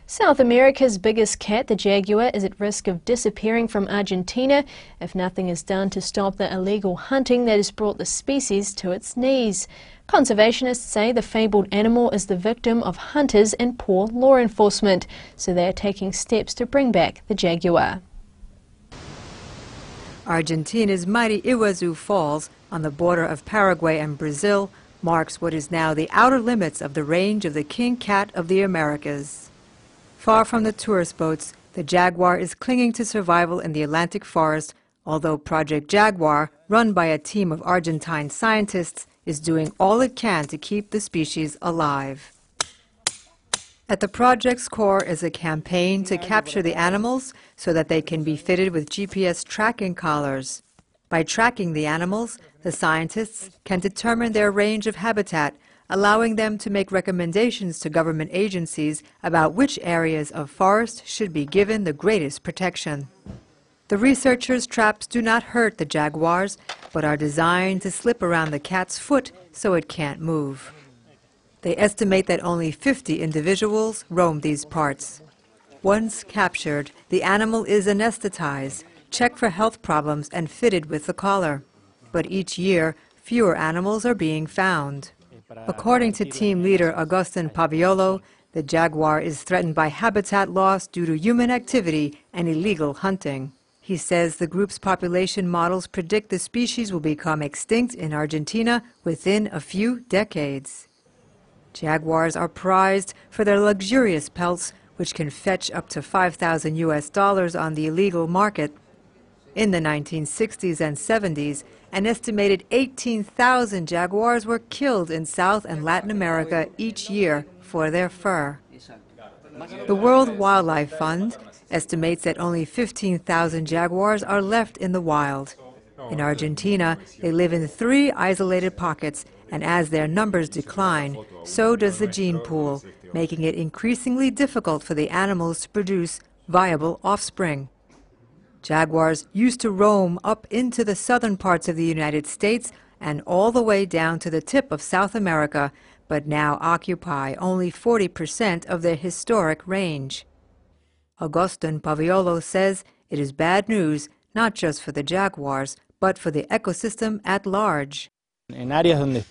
South America's biggest cat, the jaguar, is at risk of disappearing from Argentina if nothing is done to stop the illegal hunting that has brought the species to its knees. Conservationists say the fabled animal is the victim of hunters and poor law enforcement, so they are taking steps to bring back the jaguar. Argentina's mighty Iguazu Falls, on the border of Paraguay and Brazil, marks what is now the outer limits of the range of the king cat of the Americas. Far from the tourist boats, the jaguar is clinging to survival in the Atlantic forest, although Project Jaguar, run by a team of Argentine scientists, is doing all it can to keep the species alive. At the project's core is a campaign to capture the animals so that they can be fitted with GPS tracking collars. By tracking the animals, the scientists can determine their range of habitat, allowing them to make recommendations to government agencies about which areas of forest should be given the greatest protection. The researchers' traps do not hurt the jaguars, but are designed to slip around the cat's foot so it can't move. They estimate that only 50 individuals roam these parts. Once captured, the animal is anesthetized, checked for health problems, and fitted with the collar. But each year, fewer animals are being found. According to team leader Argentine Jaguar, the jaguar is threatened by habitat loss due to human activity and illegal hunting. He says the group's population models predict the species will become extinct in Argentina within a few decades. Jaguars are prized for their luxurious pelts, which can fetch up to $5,000 on the illegal market. In the 1960s and 70s, an estimated 18,000 jaguars were killed in South and Latin America each year for their fur. The World Wildlife Fund estimates that only 15,000 jaguars are left in the wild. In Argentina, they live in 3 isolated pockets, and as their numbers decline, so does the gene pool, making it increasingly difficult for the animals to produce viable offspring. Jaguars used to roam up into the southern parts of the United States and all the way down to the tip of South America, but now occupy only 40% of their historic range. Argentine Jaguar says it is bad news not just for the jaguars, but for the ecosystem at large. In areas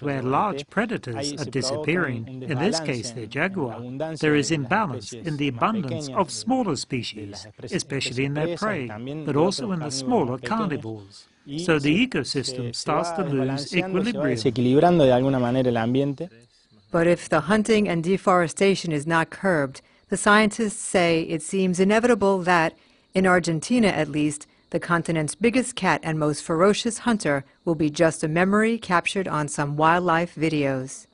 where large predators are disappearing, in this case the jaguar, there is imbalance in the abundance of smaller species, especially in their prey, but also in the smaller carnivores. So the ecosystem starts to lose equilibrium. But if the hunting and deforestation is not curbed, the scientists say it seems inevitable that, in Argentina at least, the continent's biggest cat and most ferocious hunter will be just a memory captured on some wildlife videos.